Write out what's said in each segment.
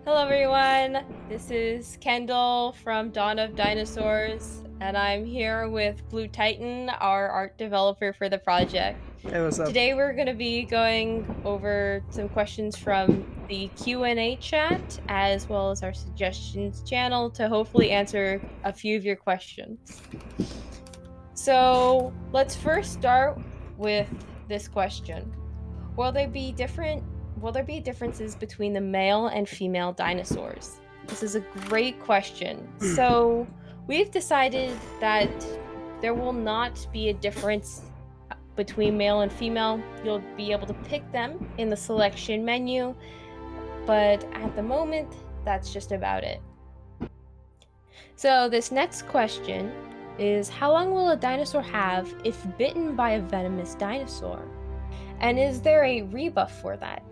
Hello everyone, this is Kendall from Dawn of Dinosaurs, and I'm here with Blue Titan, our art developer for the project. Hey, what's up? Today we're going to be going over some questions from the Q&A chat, as well as our suggestions channel to hopefully answer a few of your questions. So let's first start with this question. Will there be differences between the male and female dinosaurs? This is a great question. So, we've decided that there will not be a difference between male and female. You'll be able to pick them in the selection menu, but at the moment, that's just about it. So, this next question is how long will a dinosaur have if bitten by a venomous dinosaur? And is there a rebuff for that?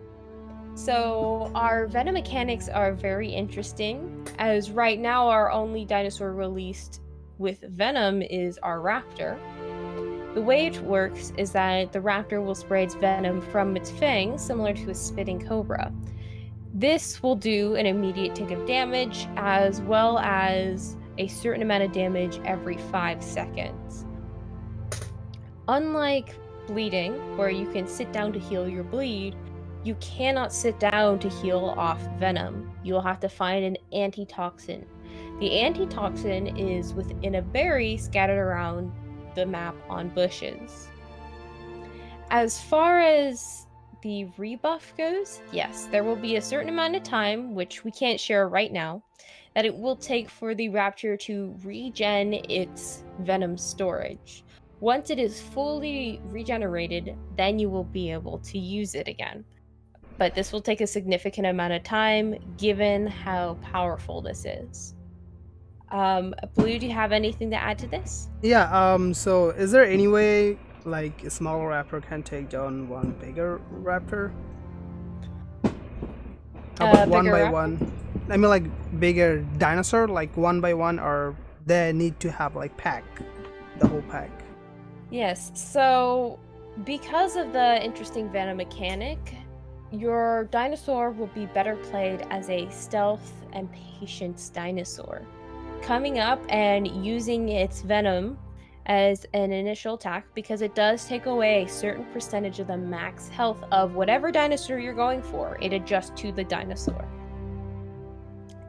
So, our venom mechanics are very interesting, as right now our only dinosaur released with venom is our raptor. The way it works is that the raptor will spray its venom from its fangs, similar to a spitting cobra. This will do an immediate tick of damage, as well as a certain amount of damage every 5 seconds. Unlike bleeding, where you can sit down to heal your bleed, you cannot sit down to heal off venom. You'll have to find an antitoxin. The antitoxin is within a berry scattered around the map on bushes. As far as the rebuff goes, yes, there will be a certain amount of time, which we can't share right now, that it will take for the raptor to regen its venom storage. Once it is fully regenerated, then you will be able to use it again. But this will take a significant amount of time given how powerful this is. Blue, do you have anything to add to this? Yeah, so is there any way like a smaller raptor can take down one bigger raptor? How about one Bigger by raptor? one? I mean like bigger dinosaur, like one by one, or they need to have like pack, the whole pack. Yes, so because of the interesting venom mechanic, your dinosaur will be better played as a stealth and patience dinosaur. Coming up and using its venom as an initial attack because it does take away a certain percentage of the max health of whatever dinosaur you're going for. It adjusts to the dinosaur.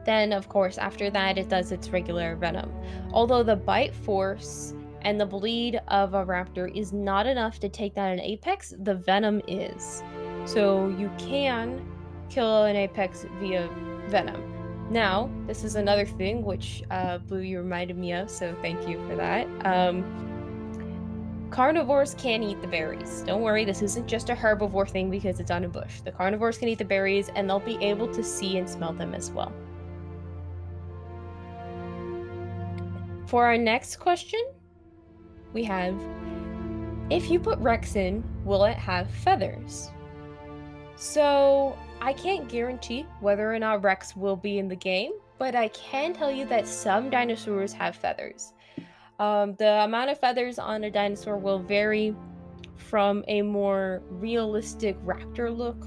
Then, of course, after that, it does its regular venom. Although the bite force and the bleed of a raptor is not enough to take down an apex, the venom is. So you can kill an apex via venom. Now, this is another thing which Blue, you reminded me of, so thank you for that. Carnivores can eat the berries. Don't worry, this isn't just a herbivore thing because it's on a bush. The carnivores can eat the berries and they'll be able to see and smell them as well. For our next question, we have, if you put Rex in, will it have feathers? So, I can't guarantee whether or not Rex will be in the game, but I can tell you that some dinosaurs have feathers. The amount of feathers on a dinosaur will vary from a more realistic raptor look,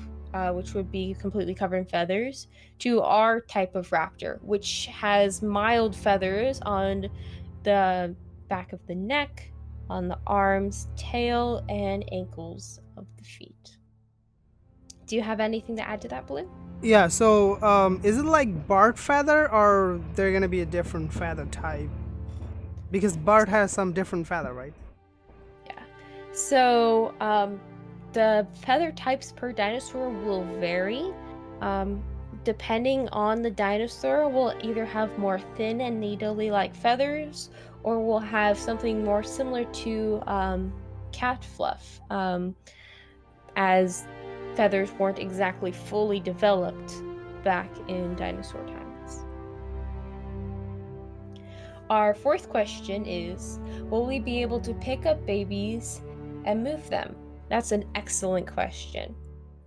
which would be completely covered in feathers, to our type of raptor, which has mild feathers on the back of the neck, on the arms, tail, and ankles of the feet. Do you have anything to add to that, Blue? Yeah, so is it like Bart feather, or they're gonna be a different feather type? Because Bart has some different feather, right? Yeah. So, the feather types per dinosaur will vary. Depending on the dinosaur, will either have more thin and needly-like feathers, or will have something more similar to cat fluff, as feathers weren't exactly fully developed back in dinosaur times. Our fourth question is, will we be able to pick up babies and move them? That's an excellent question.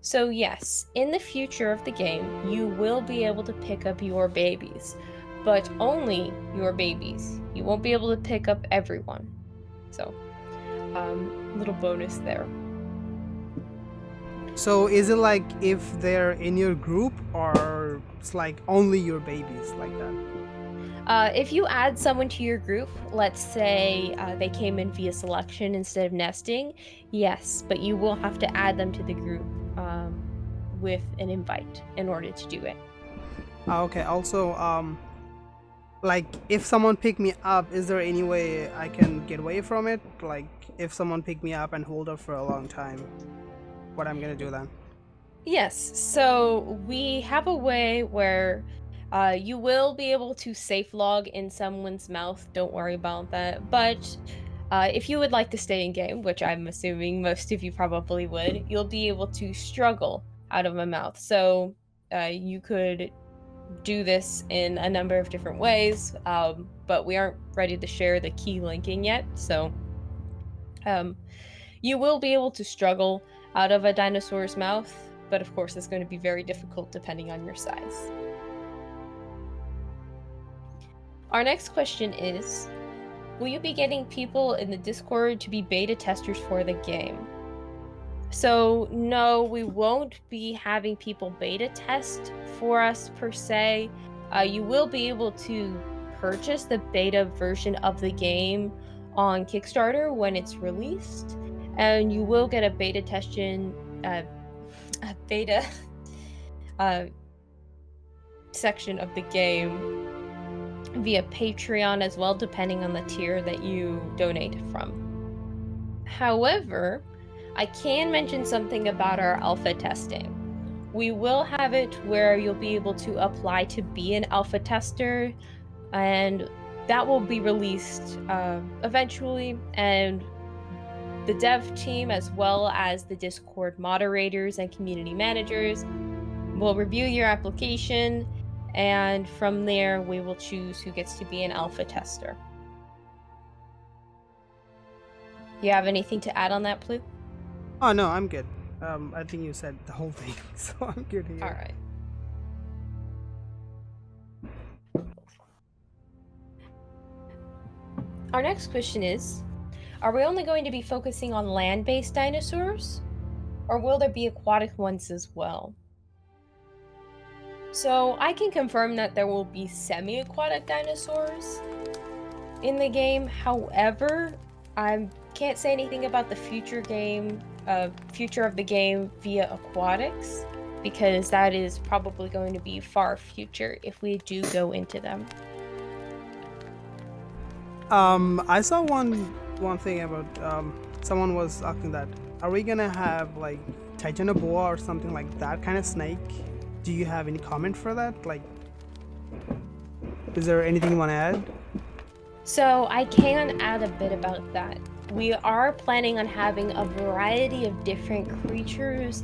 So yes, in the future of the game, you will be able to pick up your babies, but only your babies. You won't be able to pick up everyone. So, little bonus there. So is it like if they're in your group, or it's like only your babies like that? If you add someone to your group, let's say they came in via selection instead of nesting, yes, but you will have to add them to the group with an invite in order to do it. Okay. Also, like if someone pick me up, is there any way I can get away from it? Like if someone pick me up and hold up for a long time, what I'm gonna do then? Yes, so we have a way where you will be able to safe log in someone's mouth. Don't worry about that. But if you would like to stay in game, which I'm assuming most of you probably would, you'll be able to struggle out of a mouth. So you could do this in a number of different ways, but we aren't ready to share the key linking yet. So um, you will be able to struggle out of a dinosaur's mouth, but of course, it's going to be very difficult depending on your size. Our next question is, will you be getting people in the Discord to be beta testers for the game? So, no, we won't be having people beta test for us per se. You will be able to purchase the beta version of the game on Kickstarter when it's released, and you will get a beta a beta uh, section of the game via Patreon as well, depending on the tier that you donate from. However, I can mention something about our alpha testing. We will have it where you'll be able to apply to be an alpha tester, and that will be released eventually. And the dev team, as well as the Discord moderators and community managers, will review your application, and from there, we will choose who gets to be an alpha tester. You have anything to add on that, Plu? Oh no, I'm good. I think you said the whole thing, so I'm good here. All right. Our next question is, are we only going to be focusing on land-based dinosaurs, or will there be aquatic ones as well? So I can confirm that there will be semi-aquatic dinosaurs in the game. However, I can't say anything about the future of the game via aquatics, because that is probably going to be far future if we do go into them. I saw one thing about someone was asking that, are we gonna have like Titanoboa or something like that kind of snake? Do you have any comment for that? Like, is there anything you want to add? So I can add a bit about that. We are planning on having a variety of different creatures.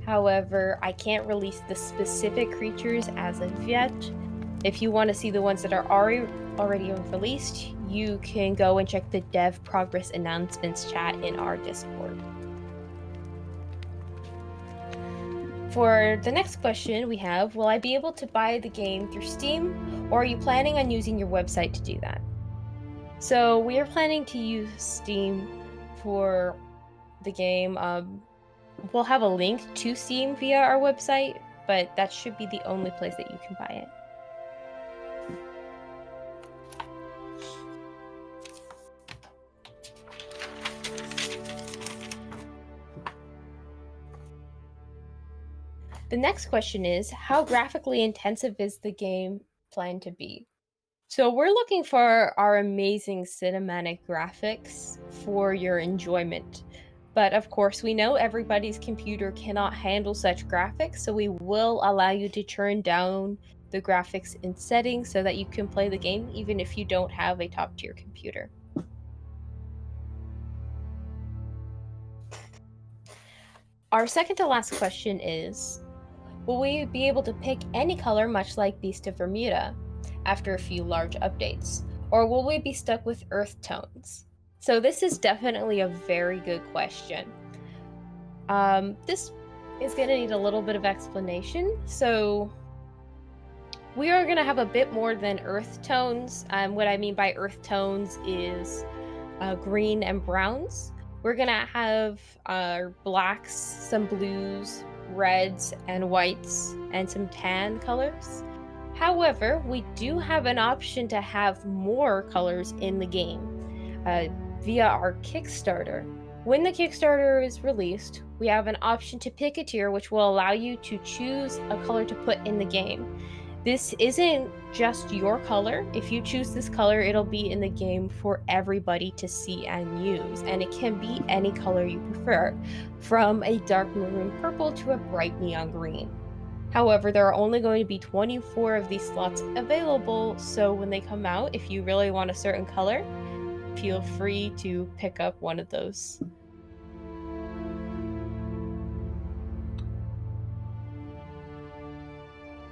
However, I can't release the specific creatures as of yet. If you want to see the ones that are already released, you can go and check the dev progress announcements chat in our Discord. For the next question we have, will I be able to buy the game through Steam, or are you planning on using your website to do that? So we are planning to use Steam for the game. We'll have a link to Steam via our website, but that should be the only place that you can buy it. The next question is, how graphically intensive is the game planned to be? So we're looking for our amazing cinematic graphics for your enjoyment. But of course, we know everybody's computer cannot handle such graphics, so we will allow you to turn down the graphics in settings so that you can play the game even if you don't have a top-tier computer. Our second to last question is, will we be able to pick any color much like Beast of Bermuda after a few large updates, or will we be stuck with earth tones? So this is definitely a very good question. This is going to need a little bit of explanation. So we are going to have a bit more than earth tones. What I mean by earth tones is green and browns. We're gonna have our blacks, some blues, reds, and whites, and some tan colors. However, we do have an option to have more colors in the game via our Kickstarter. When the Kickstarter is released, we have an option to pick a tier which will allow you to choose a color to put in the game. This isn't just your color. If you choose this color, it'll be in the game for everybody to see and use, and it can be any color you prefer, from a dark maroon purple to a bright neon green. However, there are only going to be 24 of these slots available, so when they come out, if you really want a certain color, feel free to pick up one of those.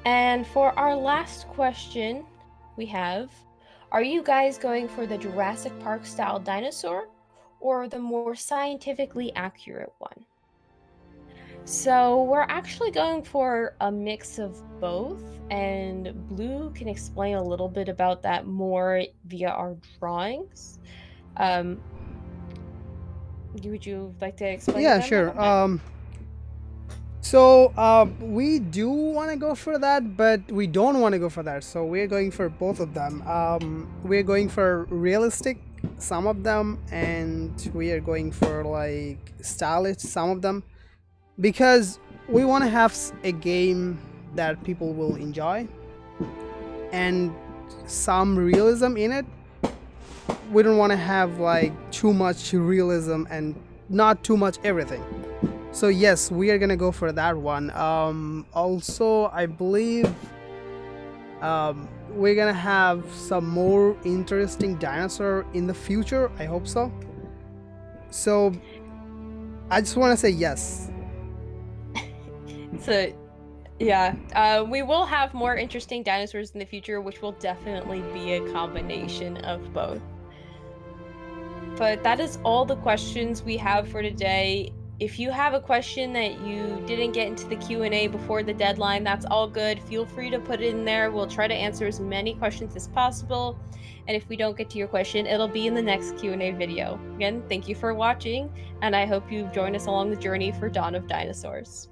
And for our last question, we have, are you guys going for the Jurassic Park style dinosaur or the more scientifically accurate one? So we're actually going for a mix of both, and Blue can explain a little bit about that more via our drawings. Um, would you like to explain to Yeah, them sure. about that? We do want to go for that, but we don't want to go for that. So we're going for both of them. We're going for realistic, some of them, and we are going for like stylish, some of them, because we want to have a game that people will enjoy and some realism in it. We don't want to have like too much realism and not too much everything. So yes, we are gonna go for that one. Also, I believe we're gonna have some more interesting dinosaur in the future. I hope so. So I just want to say yes. So, yeah, we will have more interesting dinosaurs in the future, which will definitely be a combination of both. But that is all the questions we have for today. If you have a question that you didn't get into the Q&A before the deadline, that's all good. Feel free to put it in there. We'll try to answer as many questions as possible. And if we don't get to your question, it'll be in the next Q&A video. Again, thank you for watching, and I hope you've joined us along the journey for Dawn of Dinosaurs.